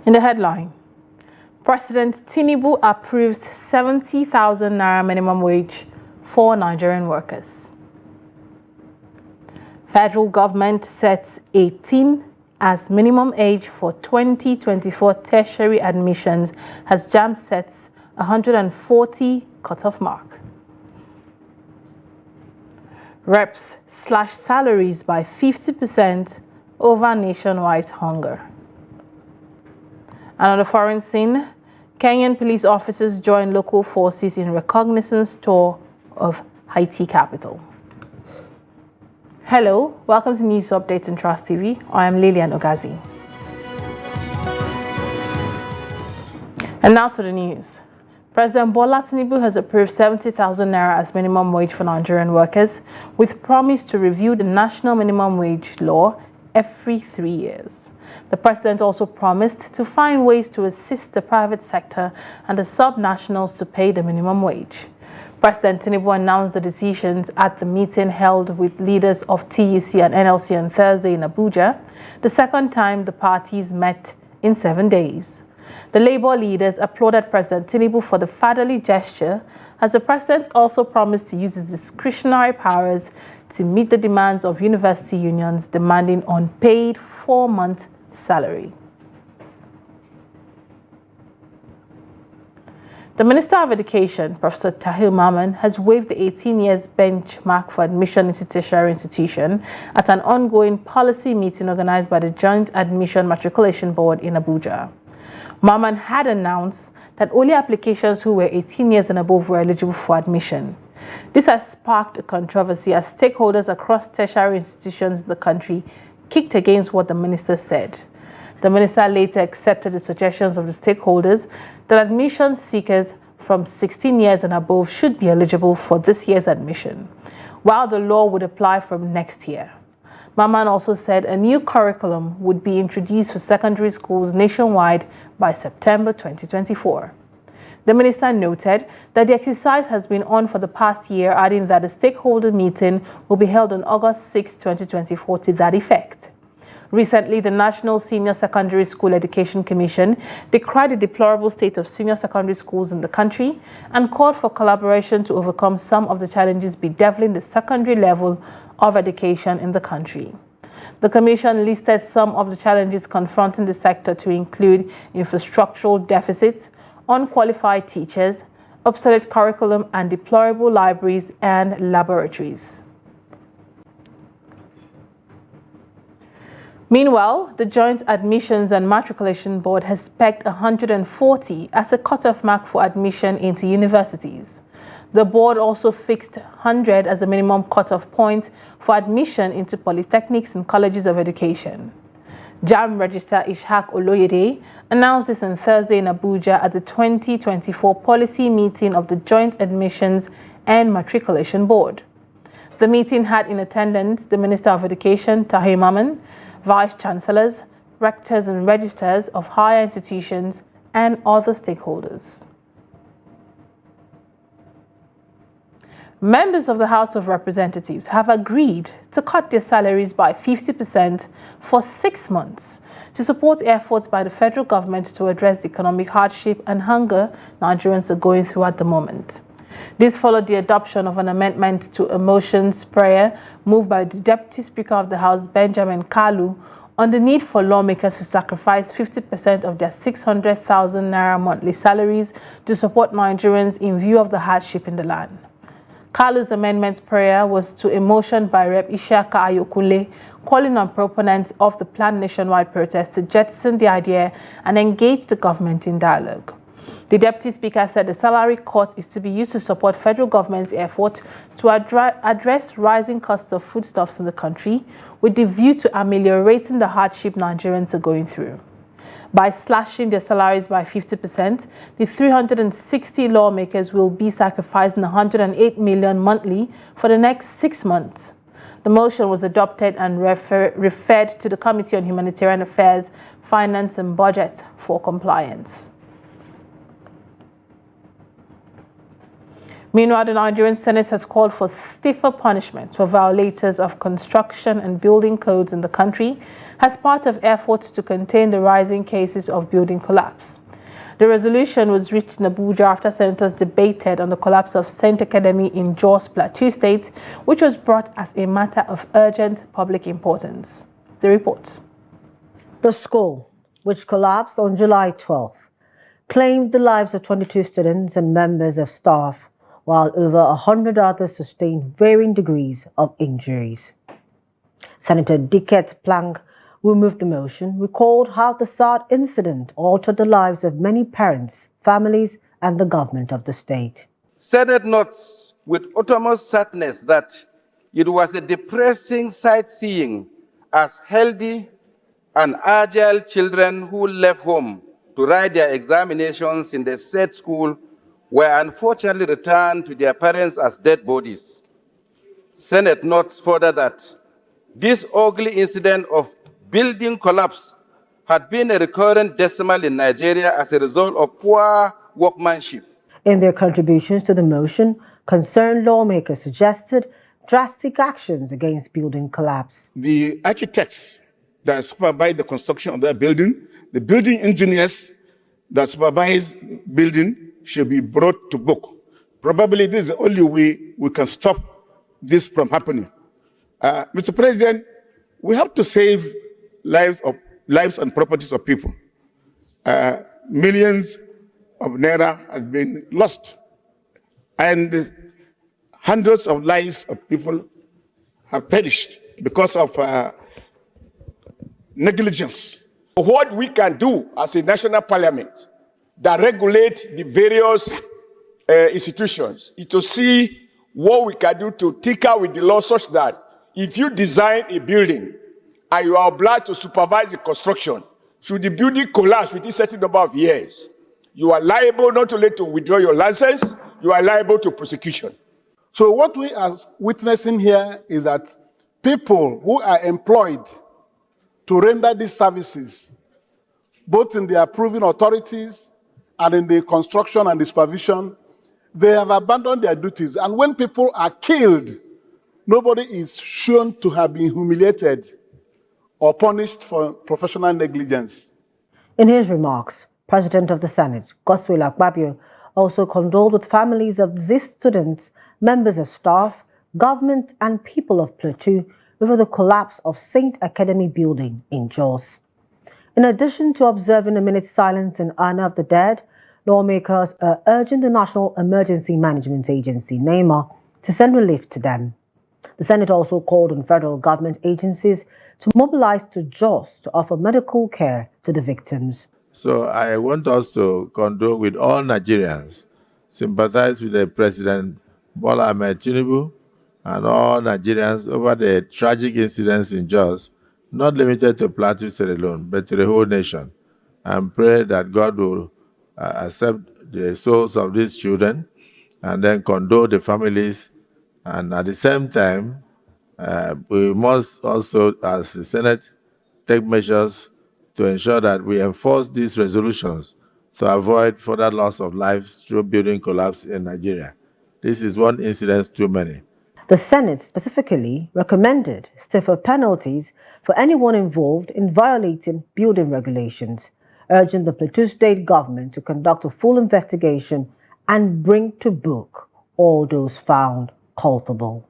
In the headline, President Tinubu approves 70,000 naira minimum wage for Nigerian workers. Federal government sets 18 as minimum age for 2024 tertiary admissions as JAMB sets 140 cutoff mark. Reps slash salaries by 50% over nationwide hunger. And on the foreign scene, Kenyan police officers join local forces in reconnaissance tour of Haiti capital. Hello, welcome to News Updates in Trust TV. I am Lillian Ogazi. And now to the news. President Bola Tinubu has approved 70,000 naira as minimum wage for Nigerian workers, with promise to review the national minimum wage law every 3 years. The president also promised to find ways to assist the private sector and the subnationals to pay the minimum wage. President Tinubu announced the decisions at the meeting held with leaders of TUC and NLC on Thursday in Abuja, the second time the parties met in 7 days. The Labour leaders applauded President Tinubu for the fatherly gesture, as the president also promised to use his discretionary powers to meet the demands of university unions demanding unpaid 4-month salary. The Minister of Education, Prof Temitope Makan, has waived the 18 years benchmark for admission into tertiary institution at an ongoing policy meeting organized by the Joint Admissions Matriculation Board in Abuja. Makan had announced that only applications who were 18 years and above were eligible for admission. This has sparked a controversy as stakeholders across tertiary institutions in the country kicked against what the minister said. The minister later accepted the suggestions of the stakeholders that admission seekers from 16 years and above should be eligible for this year's admission, while the law would apply from next year. Makan also said a new curriculum would be introduced for secondary schools nationwide by September 2024. The minister noted that the exercise has been on for the past year, adding that a stakeholder meeting will be held on August 6, 2024 to that effect. Recently, the National Senior Secondary School Education Commission decried the deplorable state of senior secondary schools in the country and called for collaboration to overcome some of the challenges bedeviling the secondary level of education in the country. The Commission listed some of the challenges confronting the sector to include infrastructural deficits, unqualified teachers, obsolete curriculum, and deplorable libraries and laboratories. Meanwhile, the Joint Admissions and Matriculation Board has pegged 140 as a cutoff mark for admission into universities. The board also fixed 100 as a minimum cutoff point for admission into polytechnics and colleges of education. JAMB Registrar Ishaq Oloyede announced this on Thursday in Abuja at the 2024 policy meeting of the Joint Admissions and Matriculation Board. The meeting had in attendance the Minister of Education, Temitope Makan, Vice Chancellors, Rectors and Registrars of higher institutions, and other stakeholders. Members of the House of Representatives have agreed to cut their salaries by 50% for 6 months to support efforts by the federal government to address the economic hardship and hunger Nigerians are going through at the moment. This followed the adoption of an amendment to a motions prayer moved by the Deputy Speaker of the House, Benjamin Kalu, on the need for lawmakers to sacrifice 50% of their 600,000 naira monthly salaries to support Nigerians in view of the hardship in the land. Kalu's amendment prayer was to a motion by Rep. Ishaka Ayokunle calling on proponents of the planned nationwide protest to jettison the idea and engage the government in dialogue. The Deputy Speaker said the salary cut is to be used to support federal government's effort to address rising costs of foodstuffs in the country with the view to ameliorating the hardship Nigerians are going through. By slashing their salaries by 50%, the 360 lawmakers will be sacrificing 108 million monthly for the next 6 months. The motion was adopted and referred to the Committee on Humanitarian Affairs, Finance and Budget for compliance. Meanwhile, the Nigerian Senate has called for stiffer punishment for violators of construction and building codes in the country as part of efforts to contain the rising cases of building collapse. The resolution was reached in Abuja after senators debated on the collapse of Saint Academy in Jos Plateau State, which was brought as a matter of urgent public importance. The report. The school, which collapsed on July 12th, claimed the lives of 22 students and members of staff, while over 100 others sustained varying degrees of injuries. Senator Dicket Plank, who moved the motion, recalled how the sad incident altered the lives of many parents, families, and the government of the state. Senate notes with utmost sadness that it was a depressing sight seeing as healthy and agile children who left home to write their examinations in the said school were unfortunately returned to their parents as dead bodies. Senate notes further that this ugly incident of building collapse had been a recurrent decimal in Nigeria as a result of poor workmanship. In their contributions to the motion, concerned lawmakers suggested drastic actions against building collapse. The architects that supervise the construction of that building, the building engineers that supervise building should be brought to book. Probably this is the only way we can stop this from happening. Mr. President, we have to save lives and properties of people. Millions of naira have been lost, and hundreds of lives of people have perished because of negligence. What we can do as a national parliament that regulate the various institutions is to see what we can do to tinker with the law such that if you design a building and you are obliged to supervise the construction, should the building collapse within a certain number of years, you are liable not only to withdraw your license, you are liable to prosecution. So what we are witnessing here is that people who are employed to render these services, both in the approving authorities and in the construction and the supervision, they have abandoned their duties. And when people are killed, nobody is shown to have been humiliated or punished for professional negligence. In his remarks, President of the Senate, Godswill Akpabio, also condoled with families of these students, members of staff, government, and people of Plateau over the collapse of Saint Academy building in Jos. In addition to observing a minute's silence in honor of the dead, lawmakers are urging the National Emergency Management Agency, NEMA, to send relief to them. The Senate also called on federal government agencies to mobilize to Jos to offer medical care to the victims. So I want us to condole with all Nigerians, sympathize with the President Bola Ahmed Tinubu and all Nigerians over the tragic incidents in Jos, not limited to Plateau State alone, but to the whole nation, and pray that God will accept the souls of these children and then condole the families. And at the same time, we must also, as the Senate, take measures to ensure that we enforce these resolutions to avoid further loss of lives through building collapse in Nigeria. This is one incident too many. The Senate specifically recommended stiffer penalties for anyone involved in violating building regulations, urging the Plateau State government to conduct a full investigation and bring to book all those found culpable.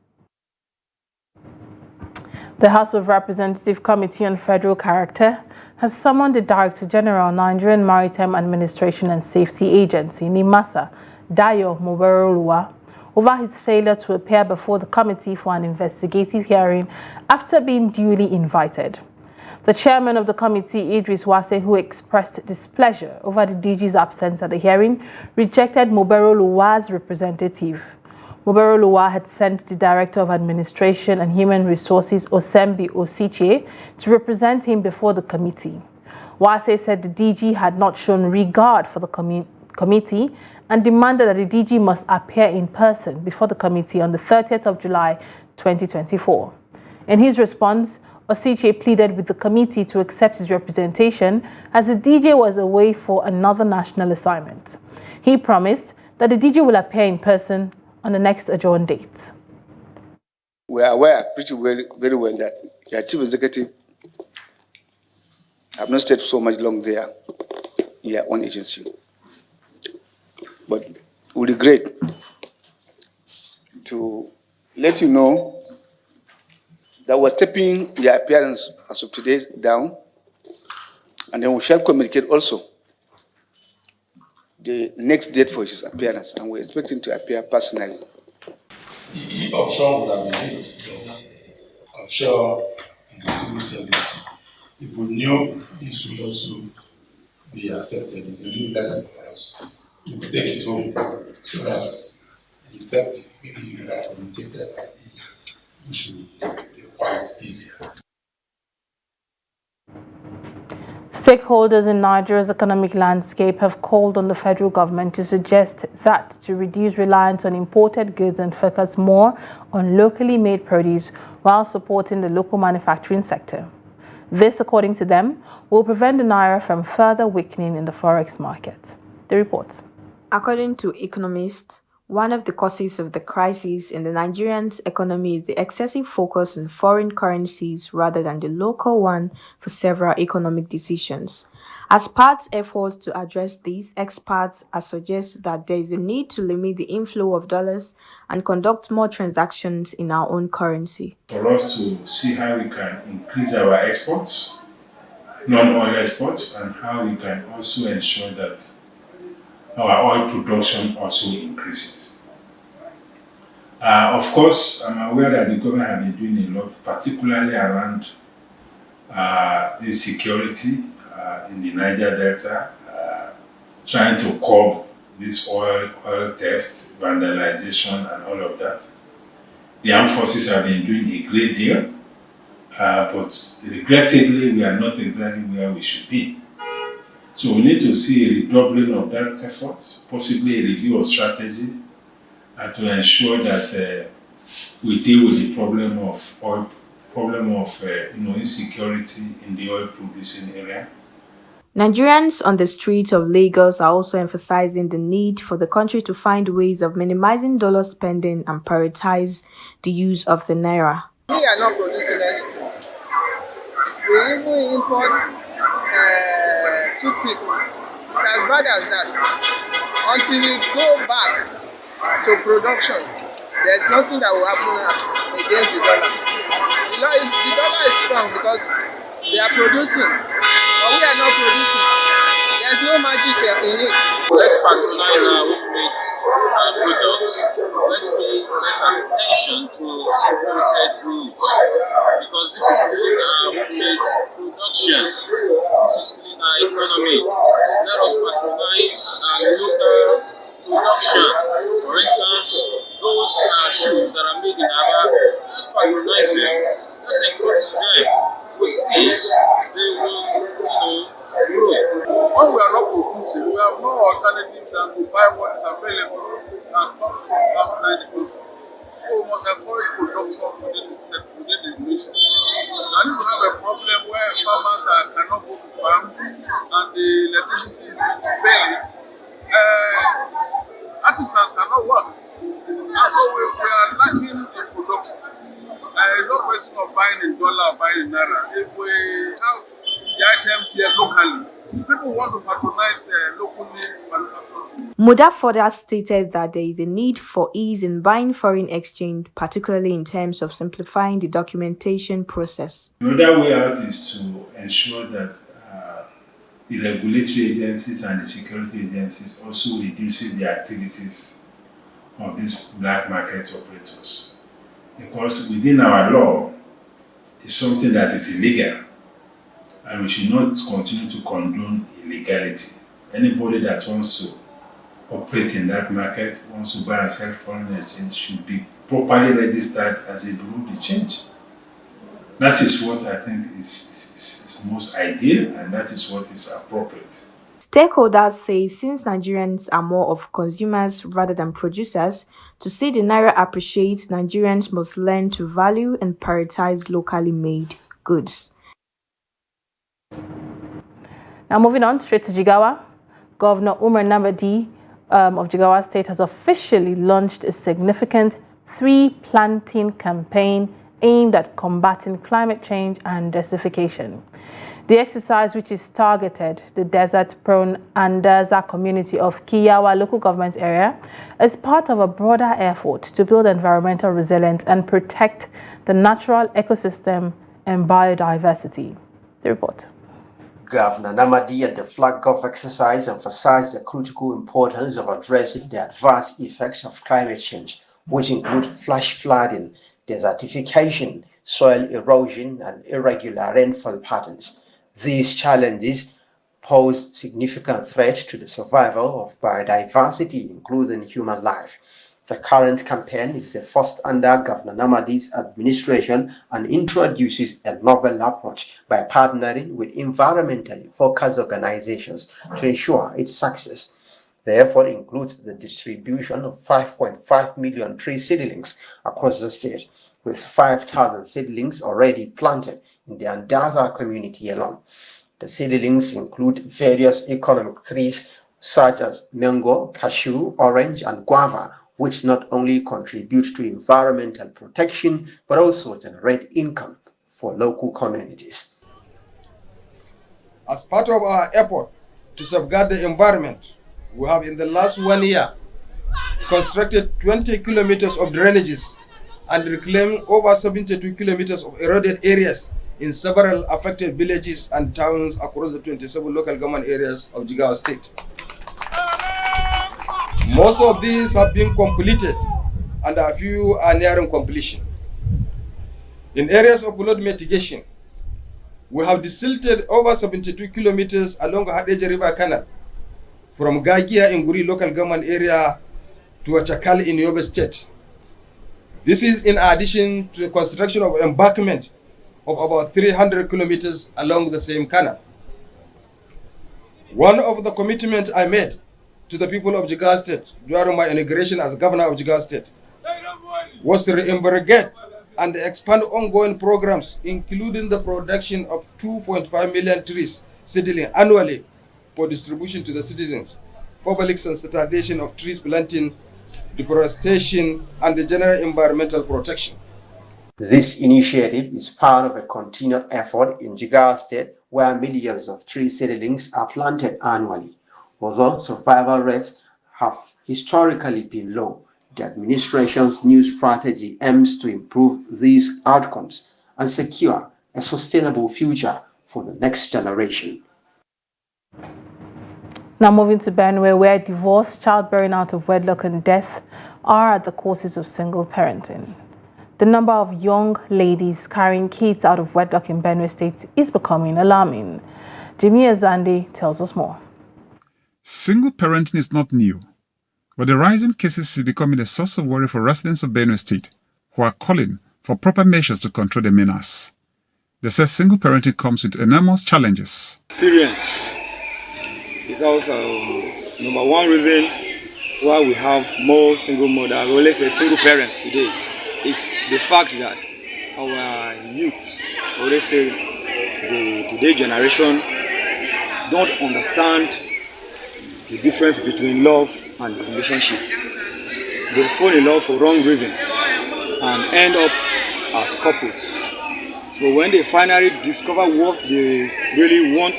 The House of Representatives Committee on Federal Character has summoned the Director General, Nigerian Maritime Administration and Safety Agency, NIMASA, Dayo Muberoluwa, over his failure to appear before the committee for an investigative hearing after being duly invited. The chairman of the committee, Idris Wase, who expressed displeasure over the DG's absence at the hearing, rejected Muberoluwa's representative. Muberoluwa had sent the Director of Administration and Human Resources, Osembi Osiche, to represent him before the committee. Wase said the DG had not shown regard for the committee and demanded that the DG must appear in person before the committee on the 30th of July 2024. In his response, Osiche pleaded with the committee to accept his representation as the DG was away for another national assignment. He promised that the DG will appear in person on the next adjourned date. We are aware very well that the chief executive have not stayed so much long there in their own agency. But we regret to let you know that we're stepping the appearance as of today down, and then we shall communicate also the next date for his appearance, and we're expecting to appear personally. The option would have been used, but I'm sure in the civil service, if we knew this will also be accepted, it's a new lesson for us. We will take it home so that the effect maybe you would have communicated by email, which should be quite easier. Stakeholders in Nigeria's economic landscape have called on the federal government to suggest that to reduce reliance on imported goods and focus more on locally made produce while supporting the local manufacturing sector. This, according to them, will prevent the naira from further weakening in the forex market. The report. According to economists, one of the causes of the crisis in the Nigerian economy is the excessive focus on foreign currencies rather than the local one for several economic decisions. As part of efforts to address these, experts suggest that there is a need to limit the inflow of dollars and conduct more transactions in our own currency. For us to see how we can increase our exports, non-oil exports, and how we can also ensure that our oil production also increases. Of course, I'm aware that the government has been doing a lot, particularly around insecurity in the Niger Delta, trying to curb this oil theft, vandalization, and all of that. The armed forces have been doing a great deal, but regrettably, we are not exactly where we should be. So we need to see a redoubling of that effort, possibly a review of strategy, to ensure that we deal with the problem of insecurity in the oil producing area. Nigerians on the streets of Lagos are also emphasizing the need for the country to find ways of minimizing dollar spending and prioritize the use of the naira. We are not producing anything. We even import toothpicks. It's as bad as that. Until we go back to production, there's nothing that will happen against the dollar. The dollar is strong because they are producing, but we are not producing. There's no magic in it. Let's patronize our homemade products. Let's pay less attention to imported goods, because this is killing our homemade production. This is killing our economy. Let us patronize our local production. For instance, those shoes that are made in Aba, let's patronize them. Let's encourage them. With this, they will, grow. When we are not producing, we have no alternative than to buy what is available that comes from outside the country. So we must encourage production within the nation. And if we have a problem where farmers cannot go to farm and the electricity is failing, artisans cannot work. And so we are lacking in production. It's no question of buying in dollar or buying in naira. If we have the items here locally, people want to patronize locally manufactured. Muda further stated that there is a need for ease in buying foreign exchange, particularly in terms of simplifying the documentation process. Another way out is to ensure that the regulatory agencies and the security agencies also reduces the activities of these black market operators. Because within our law, it's something that is illegal, and we should not continue to condone illegality. Anybody that wants to operate in that market, wants to buy and sell foreign exchange, should be properly registered as a bureau de change. That is what I think is most ideal, and that is what is appropriate. Stakeholders say since Nigerians are more of consumers rather than producers, to see the naira appreciate, Nigerians must learn to value and prioritize locally made goods. Now moving on straight to Jigawa, Governor Umar Namadi of Jigawa State has officially launched a significant tree planting campaign aimed at combating climate change and desertification. The exercise, which is targeted the desert-prone Andaza community of Kiyawa local government area, is part of a broader effort to build environmental resilience and protect the natural ecosystem and biodiversity. The report. Governor Namadi at the flag-off exercise emphasized the critical importance of addressing the adverse effects of climate change, which include flash flooding, desertification, soil erosion, and irregular rainfall patterns. These challenges pose significant threats to the survival of biodiversity, including human life. The current campaign is the first under Governor Namadi's administration and introduces a novel approach by partnering with environmentally focused organizations to ensure its success. The effort includes the distribution of 5.5 million tree seedlings across the state, with 5,000 seedlings already planted in the Andaza community alone. The seedlings include various economic trees such as mango, cashew, orange, and guava, which not only contribute to environmental protection but also generate income for local communities. As part of our effort to safeguard the environment, we have in the last 1 year constructed 20 kilometers of drainages and reclaimed over 72 kilometers of eroded areas in several affected villages and towns across the 27 local government areas of Jigawa State. Most of these have been completed and a few are nearing completion. In areas of flood mitigation, we have desilted over 72 kilometers along the Hadeja River Canal from Gagia in Guri local government area to Achakal in Yobe State. This is in addition to the construction of embankment of about 300 kilometers along the same canal. One of the commitments I made to the people of Jigawa State during my inauguration as governor of Jigawa State was to reinvigorate and expand ongoing programs, including the production of 2.5 million trees seedling annually for distribution to the citizens, public sensitization of trees planting, deforestation, and the general environmental protection. This initiative is part of a continued effort in Jigawa State where millions of tree seedlings are planted annually. Although survival rates have historically been low, the administration's new strategy aims to improve these outcomes and secure a sustainable future for the next generation. Now moving to Benue, where divorce, childbearing out of wedlock, and death are at the causes of single parenting. The number of young ladies carrying kids out of wedlock in Benue State is becoming alarming. Jimmy Azandi tells us more. Single parenting is not new, but the rising cases is becoming a source of worry for residents of Benue State, who are calling for proper measures to control the menace. They say single parenting comes with enormous challenges. Experience, because number one reason why we have more single mothers, or let's say single parents today, is the fact that our youth, or let's say the today generation, don't understand the difference between love and relationship. They fall in love for wrong reasons and end up as couples. So when they finally discover what they really want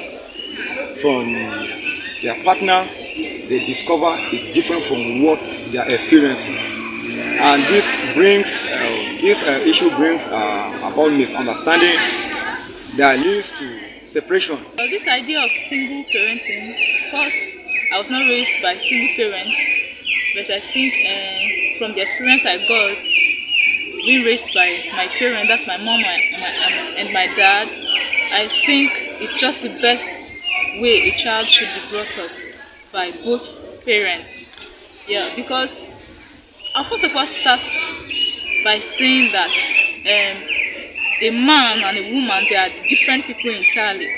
from their partners, they discover it's different from what they are experiencing. And this brings, issue brings about misunderstanding that leads to separation. Well, this idea of single parenting, of course, I was not raised by single parents, but I think from the experience I got, being raised by my parents, that's my mom and my dad, I think it's just the best way a child should be brought up, by both parents. Yeah, because I'll first of all start by saying that a man and a woman, they are different people entirely.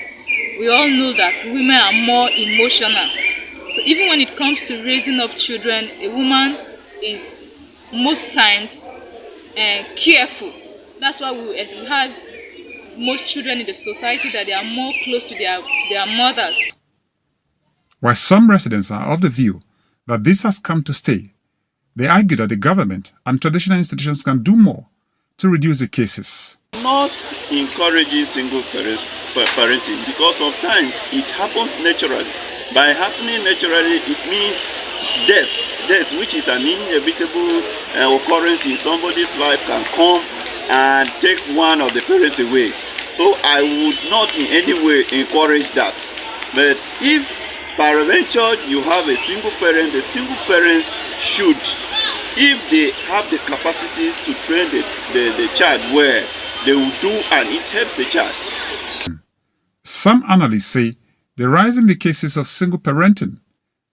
We all know that women are more emotional. So even when it comes to raising up children, a woman is most times careful. That's why we have most children in the society, that they are more close to their mothers. While some residents are of the view that this has come to stay. They argue that the government and traditional institutions can do more to reduce the cases. Not encouraging single parenting, because sometimes it happens naturally. By happening naturally, it means death, which is an inevitable occurrence in somebody's life, can come and take one of the parents away. So I would not in any way encourage that. But if peradventure you have a single parent, the single parents should, if they have the capacities to train the child well, they will do, and it helps the child. Some analysts say the rise in the cases of single parenting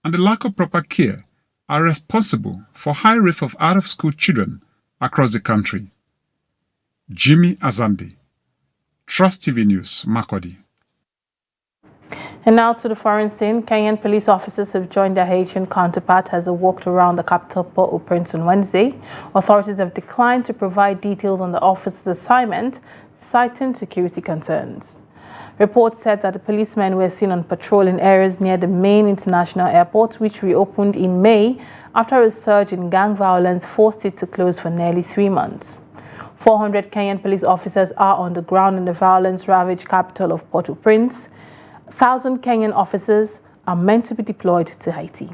and the lack of proper care are responsible for high rate of out-of-school children across the country. Jimmy Azandi, Trust TV News, Makurdi. And now to the foreign scene. Kenyan police officers have joined their Haitian counterpart as they walked around the capital Port-au-Prince on Wednesday. Authorities have declined to provide details on the officers' assignment, citing security concerns. Reports said that the policemen were seen on patrol in areas near the main international airport, which reopened in May after a surge in gang violence forced it to close for nearly 3 months. 400 Kenyan police officers are on the ground in the violence-ravaged capital of Port-au-Prince. 1,000 Kenyan officers are meant to be deployed to Haiti.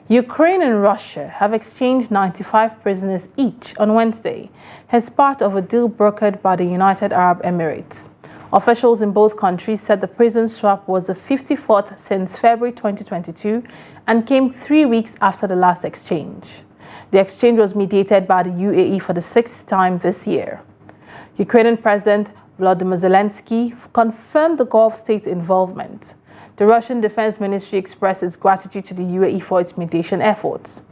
Ukraine and Russia have exchanged 95 prisoners each on Wednesday as part of a deal brokered by the United Arab Emirates. Officials in both countries said the prison swap was the 54th since February 2022 and came 3 weeks after the last exchange. The exchange was mediated by the UAE for the 6th time this year. Ukrainian President Volodymyr Zelensky confirmed the Gulf states' involvement. The Russian Defense Ministry expressed its gratitude to the UAE for its mediation efforts.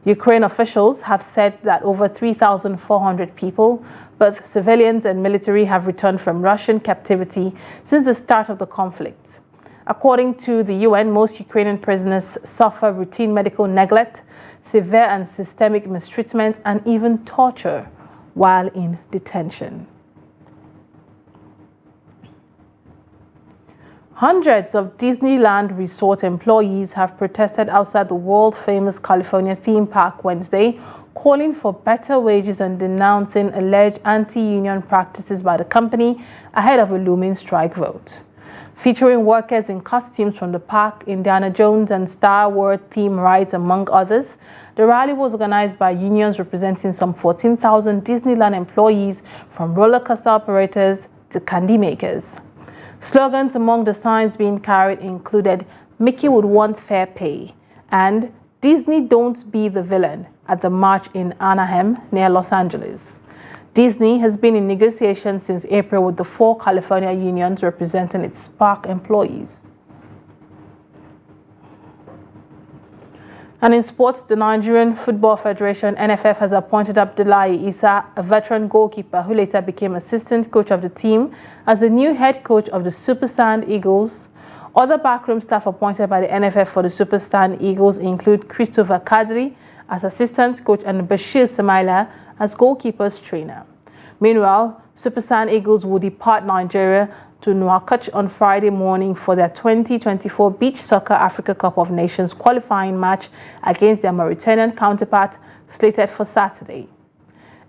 Ukraine officials have said that over 3,400 people, both civilians and military, have returned from Russian captivity since the start of the conflict. According to the UN, most Ukrainian prisoners suffer routine medical neglect, severe and systemic mistreatment, and even torture while in detention. Hundreds of Disneyland Resort employees have protested outside the world-famous California theme park Wednesday, calling for better wages and denouncing alleged anti-union practices by the company ahead of a looming strike vote. Featuring workers in costumes from the park, Indiana Jones and Star Wars theme rides, among others, the rally was organized by unions representing some 14,000 Disneyland employees, from roller coaster operators to candy makers. Slogans among the signs being carried included "Mickey would want fair pay" and "Disney don't be the villain" at the march in Anaheim near Los Angeles. Disney has been in negotiations since April with the 4 California unions representing its park employees. And in sports, the Nigerian Football Federation (NFF) has appointed Abdullahi Isa, a veteran goalkeeper who later became assistant coach of the team, as the new head coach of the Super Sand Eagles. Other backroom staff appointed by the NFF for the Super Sand Eagles include Christopher Kadri as assistant coach and Bashir Samaila as goalkeepers trainer. Meanwhile, Super Sand Eagles will depart Nigeria to Nouakchott on Friday morning for their 2024 Beach Soccer Africa Cup of Nations qualifying match against their Mauritanian counterpart, slated for Saturday.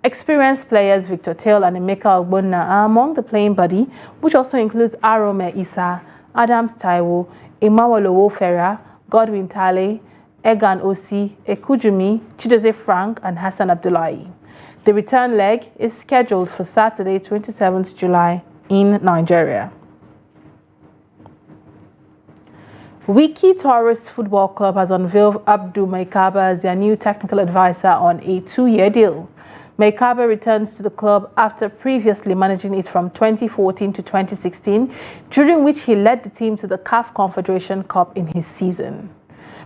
Experienced players Victor Tail and Emeka Ogbonna are among the playing body, which also includes Arome Issa, Adams Taiwo, Imawalowo Ferra, Godwin Tale, Egan Osi, Ekujumi, Chidozie Frank, and Hassan Abdullahi. The return leg is scheduled for Saturday, 27th July in Nigeria. Wiki Tourist Football Club has unveiled Abdul Maikaba as their new technical advisor on a 2-year deal. Maikaba returns to the club after previously managing it from 2014 to 2016, during which he led the team to the CAF Confederation Cup in his season.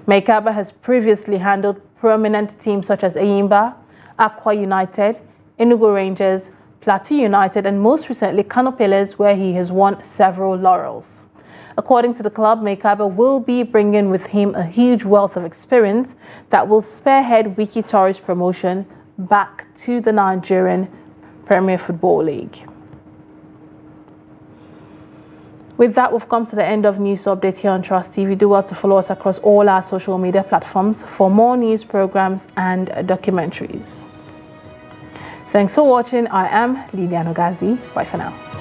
Maikaba has previously handled prominent teams such as Eyimba, Aqua United, Enugu Rangers, Plateau United, and most recently Kano Pillars, where he has won several laurels. According to the club, Maikaba will be bringing with him a huge wealth of experience that will spearhead Wiki Tourist promotion back to the Nigerian Premier Football League. With that, we've come to the end of News Update here on Trust TV. Do well to follow us across all our social media platforms for more news programs and documentaries. Thanks for watching. I am Lilian Ogazi. Bye for now.